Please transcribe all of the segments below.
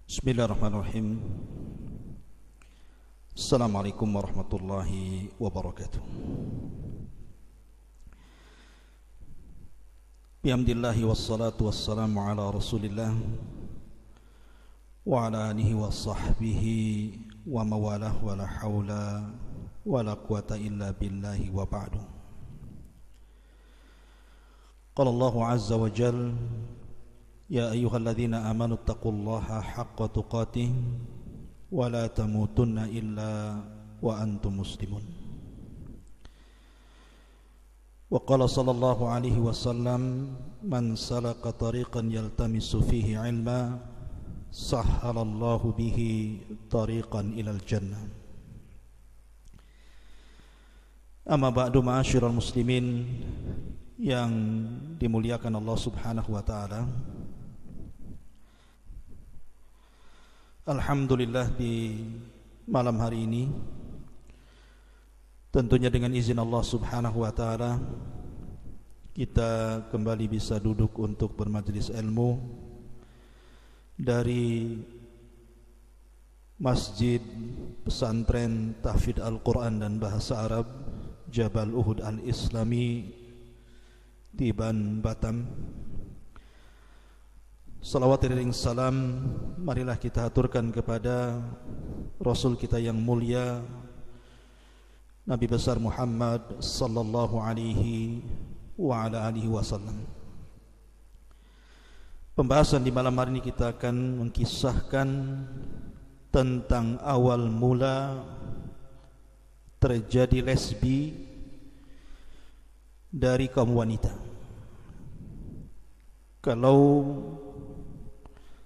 Bismillahirrahmanirrahim. Assalamualaikum warahmatullahi wabarakatuh. Bihamdillahi wassalatu wassalamu ala rasulillah wa ala alihi wa sahbihi wa mawalah wa la hawla wa la quwata illa billahi wa ba'du. Qala Allahu azza wa jal: Ya ayyuhalladzina amanu taqullaha haqqa tuqatih wa la tamutunna illa wa antum muslimun. Wa qala sallallahu alaihi wasallam: Man salaka tariqan yaltamisu fihi ilma sahhalallahu bihi tariqan ilal jannah. Amma ba'du, ma'asyiral muslimin yang dimuliakan Allah Subhanahu wa taala. Alhamdulillah, di malam hari ini tentunya dengan izin Allah Subhanahu wa taala kita kembali bisa duduk untuk bermajelis ilmu dari Masjid Pesantren Tahfidz Al-Quran dan Bahasa Arab Jabal Uhud Al-Islami di Ban, Batam. Salawat dan salam marilah kita aturkan kepada Rasul kita yang mulia, Nabi besar Muhammad sallallahu alaihi wa ala alihi wasallam. Pembahasan di malam hari ini kita akan mengkisahkan tentang awal mula terjadi lesbi dari kaum wanita. Kalau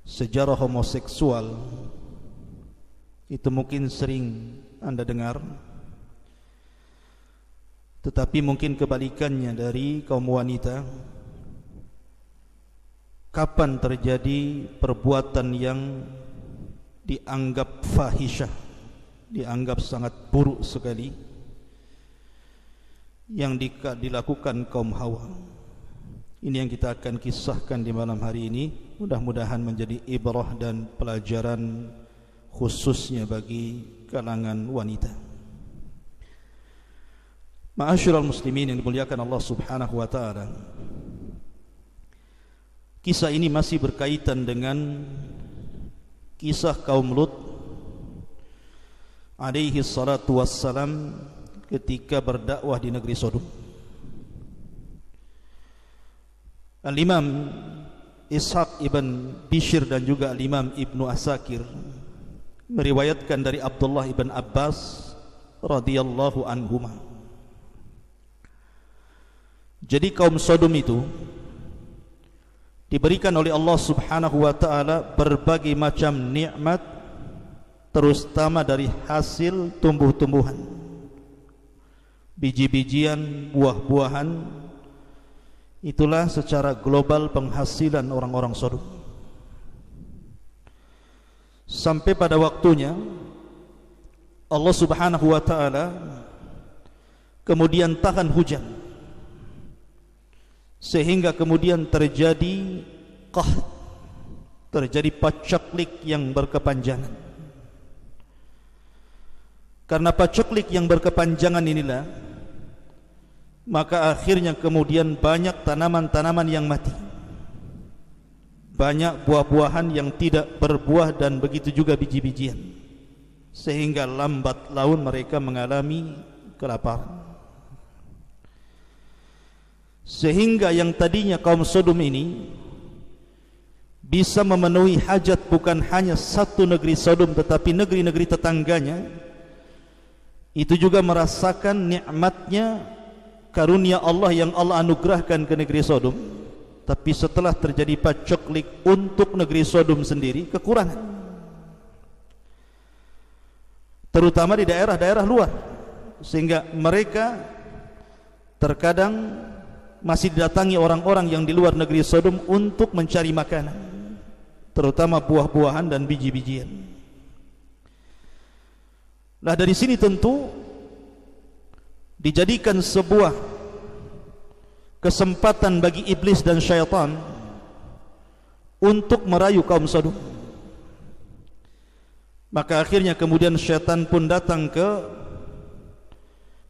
sejarah homoseksual itu mungkin sering Anda dengar, tetapi mungkin kebalikannya dari kaum wanita. Kapan terjadi perbuatan yang dianggap fahisyah, dianggap sangat buruk sekali, yang dilakukan kaum Hawa? Ini yang kita akan kisahkan di malam hari ini. Mudah-mudahan menjadi ibrah dan pelajaran khususnya bagi kalangan wanita. Ma'asyiral muslimin yang dimuliakan Allah Subhanahu wa taala. Kisah ini masih berkaitan dengan kisah kaum Lut alaihi salatu wassalam ketika berdakwah di negeri Sodom. Al-Imam Ishaq ibn Bishr dan juga Al-Imam Ibnu Asakir meriwayatkan dari Abdullah ibn Abbas radhiyallahu anhuma. Jadi kaum Sodom itu diberikan oleh Allah Subhanahu wa taala berbagai macam nikmat, terutama dari hasil tumbuh-tumbuhan, biji-bijian, buah-buahan. Itulah secara global penghasilan orang-orang Sodom. Sampai pada waktunya Allah Subhanahu wa taala kemudian tahan hujan, sehingga kemudian terjadi qahd, terjadi pacaklik yang berkepanjangan. Karena pacaklik yang berkepanjangan inilah, maka akhirnya kemudian banyak tanaman-tanaman yang mati, banyak buah-buahan yang tidak berbuah, dan begitu juga biji-bijian, sehingga lambat laun mereka mengalami kelaparan. Sehingga yang tadinya kaum Sodom ini bisa memenuhi hajat bukan hanya satu negeri Sodom, tetapi negeri-negeri tetangganya, itu juga merasakan nikmatnya karunia Allah yang Allah anugerahkan ke negeri Sodom. Tapi setelah terjadi pacaklik untuk negeri Sodom sendiri, kekurangan, terutama di daerah-daerah luar, sehingga mereka terkadang masih didatangi orang-orang yang di luar negeri Sodom untuk mencari makanan, terutama buah-buahan dan biji-bijian. Nah, dari sini tentu dijadikan sebuah kesempatan bagi iblis dan syaitan untuk merayu kaum Sodom. Maka akhirnya kemudian syaitan pun datang ke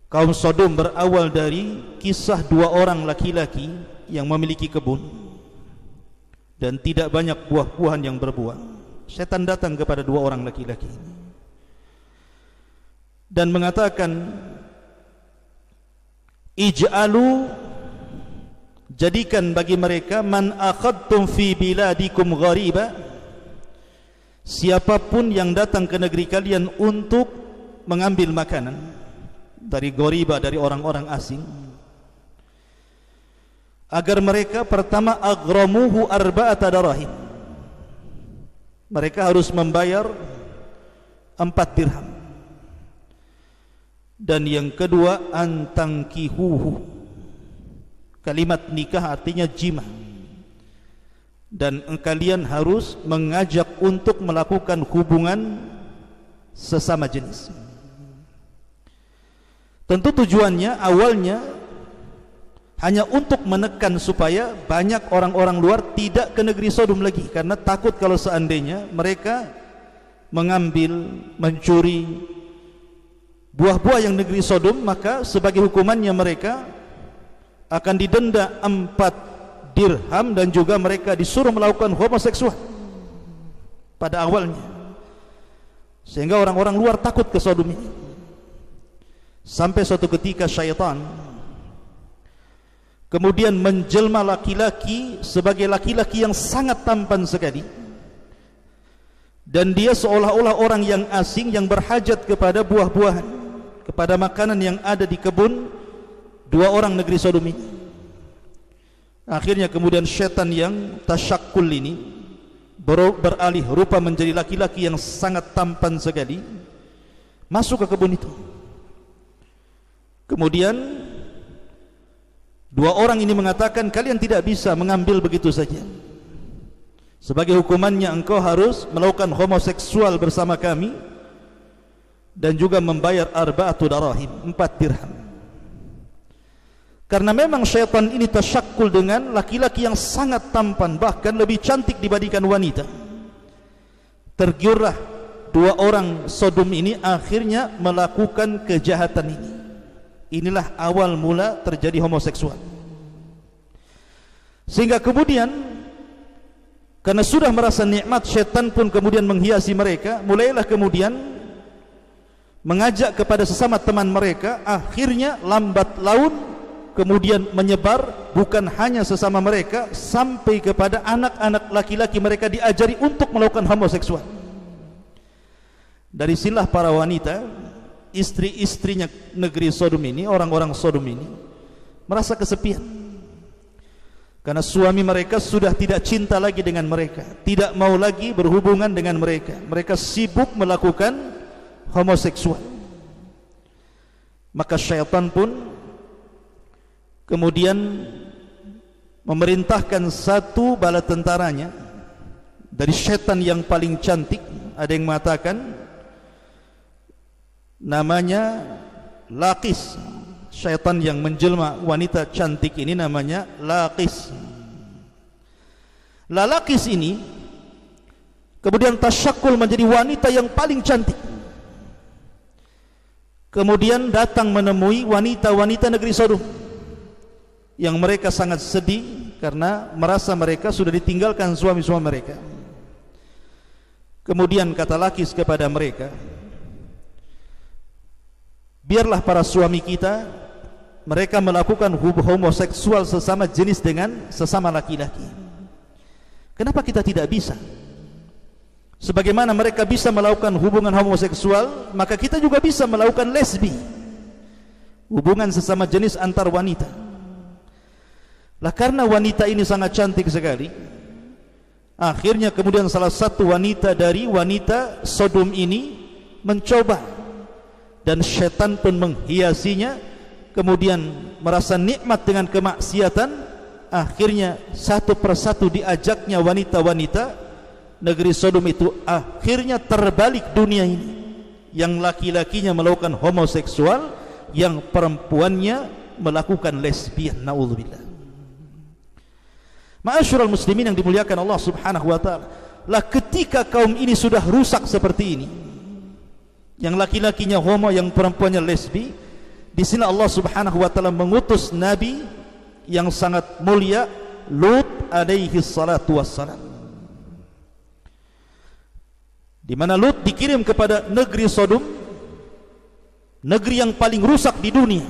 kaum Sodom, berawal dari kisah dua orang laki-laki yang memiliki kebun dan tidak banyak buah-buahan yang berbuah. Syaitan datang kepada dua orang laki-laki dan mengatakan, ij'alu, jadikan bagi mereka, man akhadtum fi biladikum ghariba, siapapun yang datang ke negeri kalian untuk mengambil makanan dari ghariba, dari orang-orang asing, agar mereka pertama aghramuhu arba'ata darahim, mereka harus membayar 4 dirham. Dan yang kedua, antangkihuhu, kalimat nikah artinya jima, dan kalian harus mengajak untuk melakukan hubungan sesama jenis. Tentu tujuannya awalnya hanya untuk menekan supaya banyak orang-orang luar tidak ke negeri Sodom lagi, karena takut kalau seandainya mereka mengambil, mencuri buah-buah yang negeri Sodom, maka sebagai hukumannya mereka akan didenda 4 dirham dan juga mereka disuruh melakukan homoseksual pada awalnya, sehingga orang-orang luar takut ke Sodom ini. Sampai suatu ketika syaitan kemudian menjelma laki-laki sebagai laki-laki yang sangat tampan sekali, dan dia seolah-olah orang yang asing yang berhajat kepada buah-buahan, kepada makanan yang ada di kebun dua orang negeri Sodom ini. Akhirnya kemudian syaitan yang tasyakkul ini beralih rupa menjadi laki-laki yang sangat tampan sekali, masuk ke kebun itu. Kemudian dua orang ini mengatakan, kalian tidak bisa mengambil begitu saja, sebagai hukumannya engkau harus melakukan homoseksual bersama kami dan juga membayar arba'atu darahim, 4 dirham. Karena memang syaitan ini tasyakkul dengan laki-laki yang sangat tampan, bahkan lebih cantik dibandingkan wanita. Tergiurlah dua orang Sodom ini akhirnya melakukan kejahatan ini. Inilah awal mula terjadi homoseksual. Sehingga kemudian karena sudah merasa nikmat, syaitan pun kemudian menghiasi mereka, mulailah kemudian mengajak kepada sesama teman mereka. Akhirnya lambat laun kemudian menyebar, bukan hanya sesama mereka, sampai kepada anak-anak laki-laki mereka diajari untuk melakukan homoseksual. Dari sinilah para wanita, istri-istrinya negeri Sodom ini, orang-orang Sodom ini merasa kesepian, karena suami mereka sudah tidak cinta lagi dengan mereka, tidak mau lagi berhubungan dengan mereka. Mereka sibuk melakukan homoseksual. Maka syaitan pun kemudian memerintahkan satu bala tentaranya dari syaitan yang paling cantik. Ada yang mengatakan namanya Laqis. Syaitan yang menjelma wanita cantik ini namanya Laqis. Laqis ini kemudian tasyakkul menjadi wanita yang paling cantik. Kemudian datang menemui wanita-wanita negeri Sodom yang mereka sangat sedih karena merasa mereka sudah ditinggalkan suami-suami mereka. Kemudian kata Laqis kepada mereka, biarlah para suami kita mereka melakukan homoseksual sesama jenis dengan sesama laki-laki. Kenapa kita tidak bisa? Sebagaimana mereka bisa melakukan hubungan homoseksual, maka kita juga bisa melakukan lesbi, hubungan sesama jenis antar wanita. Lah karena wanita ini sangat cantik sekali, akhirnya kemudian salah satu wanita dari wanita Sodom ini mencoba, dan syaitan pun menghiasinya, kemudian merasa nikmat dengan kemaksiatan. Akhirnya satu persatu diajaknya wanita-wanita negeri Sodom itu, akhirnya terbalik dunia ini, yang laki-lakinya melakukan homoseksual, yang perempuannya melakukan lesbian. Na'udzubillah. Ma'asyiral muslimin yang dimuliakan Allah Subhanahu wa taala, lah ketika kaum ini sudah rusak seperti ini, yang laki-lakinya homo, yang perempuannya lesbi. Di sini Allah Subhanahu wa taala mengutus nabi yang sangat mulia, Lut alaihi salatu wassalam, di mana Lut dikirim kepada negeri Sodom, negeri yang paling rusak di dunia.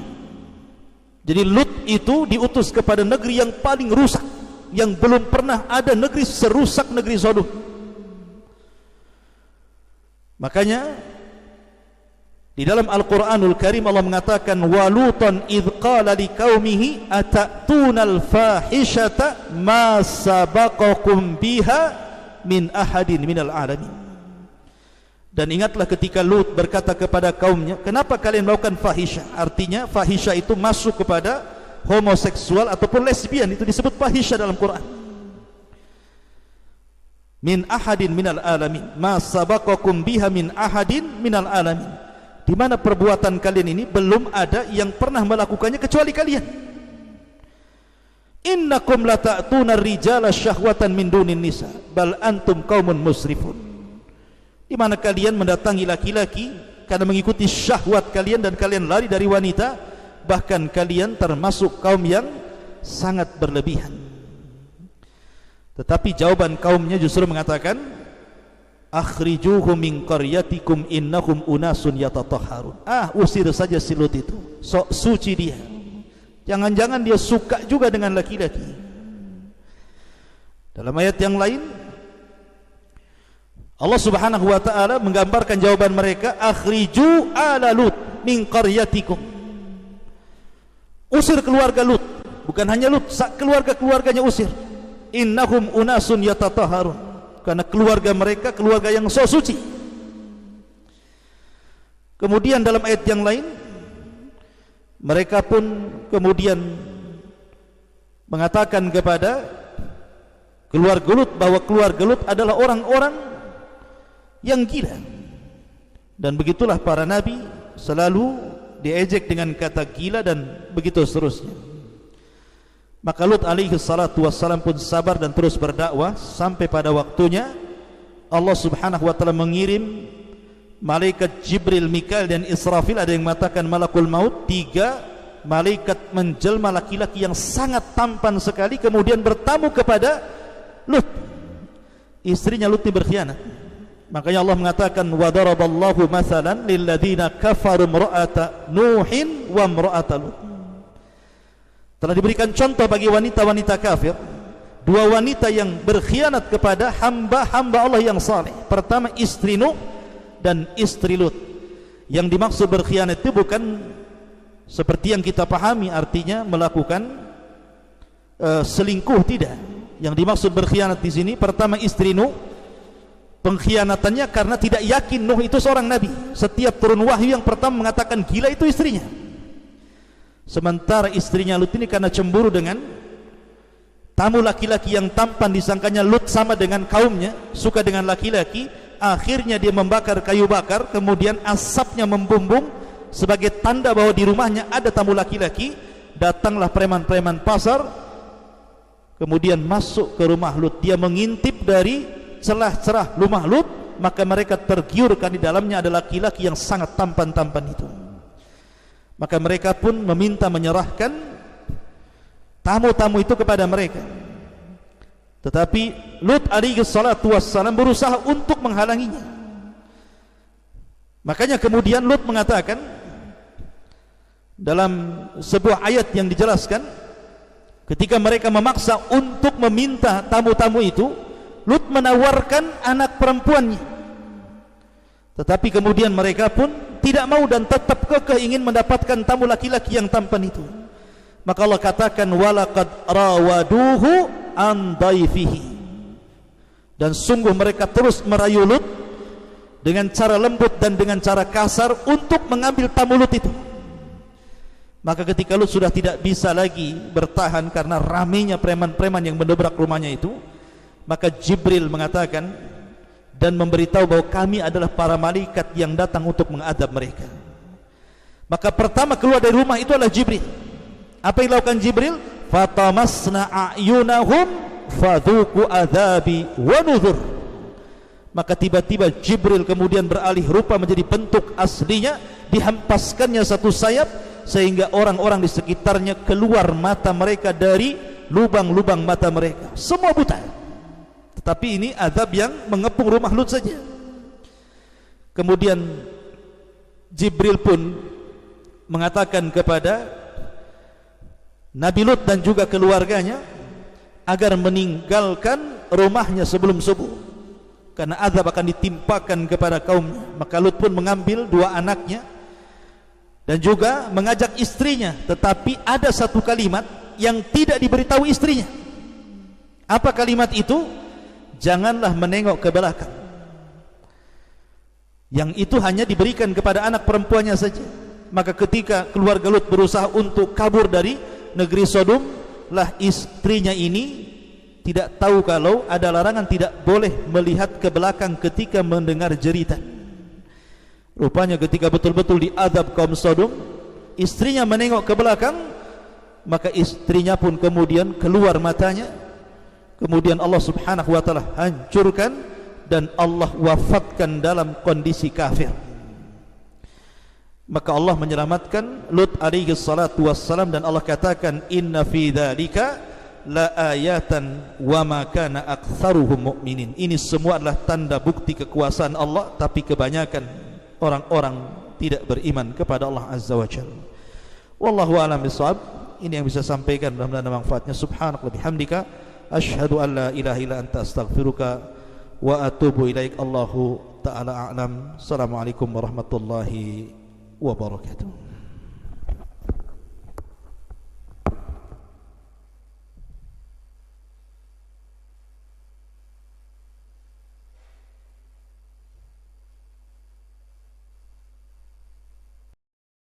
Jadi Lut itu diutus kepada negeri yang paling rusak, yang belum pernah ada negeri serusak negeri Sodom. Makanya di dalam Al-Quranul Karim Allah mengatakan, walutan idh qala liqaumihi atatuna al-fahishata ma sabaqakum biha min ahadin minal alamin. Dan ingatlah ketika Lut berkata kepada kaumnya, kenapa kalian melakukan fahisha? Artinya fahisha itu masuk kepada homoseksual ataupun lesbian, itu disebut fahisha dalam Quran. Min ahadin minal alamin, ma sabaqakum biha min ahadin minal alamin. Di mana perbuatan kalian ini belum ada yang pernah melakukannya kecuali kalian. Innakum lata'tuna rijala syahwatan min dunin nisa bal antum qaumun musrifun. Di mana kalian mendatangi laki-laki karena mengikuti syahwat kalian dan kalian lari dari wanita, bahkan kalian termasuk kaum yang sangat berlebihan. Tetapi jawaban kaumnya justru mengatakan, akhrijuhum min qaryatikum innahum unasun yatatahharun. Usir saja si Lut itu, sok suci dia. Jangan-jangan dia suka juga dengan laki-laki. Dalam ayat yang lain Allah Subhanahu wa taala menggambarkan jawaban mereka, akhriju ala Lut min qaryatikum. Usir keluarga Lut, bukan hanya Lut, keluarga-keluarganya usir. Innahum unasun yatatahharun, karena keluarga mereka keluarga yang so suci. Kemudian dalam ayat yang lain mereka pun kemudian mengatakan kepada keluarga Lut bahwa keluarga Lut adalah orang-orang yang gila. Dan begitulah para nabi selalu diejek dengan kata gila dan begitu seterusnya. Maka Lut alaihi salatu wassalam pun sabar dan terus berdakwah sampai pada waktunya Allah Subhanahu wa taala mengirim malaikat Jibril, Mikail dan Israfil. Ada yang mengatakan malakul maut, 3 malaikat menjelma laki-laki yang sangat tampan sekali, kemudian bertamu kepada Lut. Istrinya Lut ini berkhianat. Makanya Allah mengatakan, wa daraballahu mathalan lil ladzina kafaru imra'ata Nuhin wa imra'ata Lut. Telah diberikan contoh bagi wanita-wanita kafir, 2 wanita yang berkhianat kepada hamba-hamba Allah yang saleh. Pertama istri Nuh dan istri Lut. Yang dimaksud berkhianat itu bukan seperti yang kita pahami, artinya melakukan selingkuh, tidak. Yang dimaksud berkhianat di sini, pertama istri Nuh, pengkhianatannya karena tidak yakin Nuh itu seorang nabi. Setiap turun wahyu yang pertama mengatakan gila itu istrinya. Sementara istrinya Lut ini karena cemburu dengan tamu laki-laki yang tampan, disangkanya Lut sama dengan kaumnya, suka dengan laki-laki. Akhirnya dia membakar kayu bakar, kemudian asapnya membumbung sebagai tanda bahwa di rumahnya ada tamu laki-laki. Datanglah preman-preman pasar, kemudian masuk ke rumah Lut. Dia mengintip dari celah-celah rumah Lut, maka mereka tergiurkan di dalamnya ada laki-laki yang sangat tampan-tampan itu. Maka mereka pun meminta menyerahkan tamu-tamu itu kepada mereka. Tetapi Lut alaihi salatu wassalam berusaha untuk menghalanginya. Makanya kemudian Lut mengatakan dalam sebuah ayat yang dijelaskan, ketika mereka memaksa untuk meminta tamu-tamu itu, Lut menawarkan anak perempuannya. Tetapi kemudian mereka pun tidak mau dan tetap kekeh ingin mendapatkan tamu laki-laki yang tampan itu. Maka Allah katakan, walaqad rawaduhu an dhaifihi. Dan sungguh mereka terus merayu Lut dengan cara lembut dan dengan cara kasar untuk mengambil tamu Lut itu. Maka ketika Lut sudah tidak bisa lagi bertahan karena ramainya preman-preman yang mendobrak rumahnya itu, maka Jibril mengatakan dan memberitahu bahwa kami adalah para malaikat yang datang untuk mengadab mereka. Maka pertama keluar dari rumah itu adalah Jibril. Apa yang dilakukan Jibril? Fatamasna a'yunahum fadhuku adzabi wa nuzur. Maka tiba-tiba Jibril kemudian beralih rupa menjadi bentuk aslinya, dihempaskannya satu sayap sehingga orang-orang di sekitarnya keluar mata mereka dari lubang-lubang mata mereka, semua buta. Tetapi ini azab yang mengepung rumah Lut saja. Kemudian Jibril pun mengatakan kepada Nabi Lut dan juga keluarganya agar meninggalkan rumahnya sebelum subuh, karena azab akan ditimpakan kepada kaumnya. Maka Lut pun mengambil dua anaknya dan juga mengajak istrinya, tetapi ada satu kalimat yang tidak diberitahu istrinya. Apa kalimat itu? Janganlah menengok ke belakang. Yang itu hanya diberikan kepada anak perempuannya saja. Maka ketika keluarga Lut berusaha untuk kabur dari negeri Sodom, lah istrinya ini tidak tahu kalau ada larangan tidak boleh melihat ke belakang ketika mendengar jeritan. Rupanya ketika betul-betul diazab kaum Sodom, istrinya menengok ke belakang, maka istrinya pun kemudian keluar matanya. Kemudian Allah subhanahu wa ta'ala hancurkan dan Allah wafatkan dalam kondisi kafir. Maka Allah menyelamatkan Lut alaihi salatu wassalam, dan Allah katakan inna fi dzalika la ayatan wa ma kana aktsaruhum mu'minin. Ini semua adalah tanda bukti kekuasaan Allah, tapi kebanyakan orang-orang tidak beriman kepada Allah azza wa jalla. Wallahu a'lam bishawab. Ini yang bisa sampaikan, mudah-mudahan ada manfaatnya. Subhanaka wa bihamdika asyhadu an la ilaha illa anta astaghfiruka wa atubu ilaik. Allahu ta'ala a'lam. Assalamualaikum warahmatullahi wabarakatuh.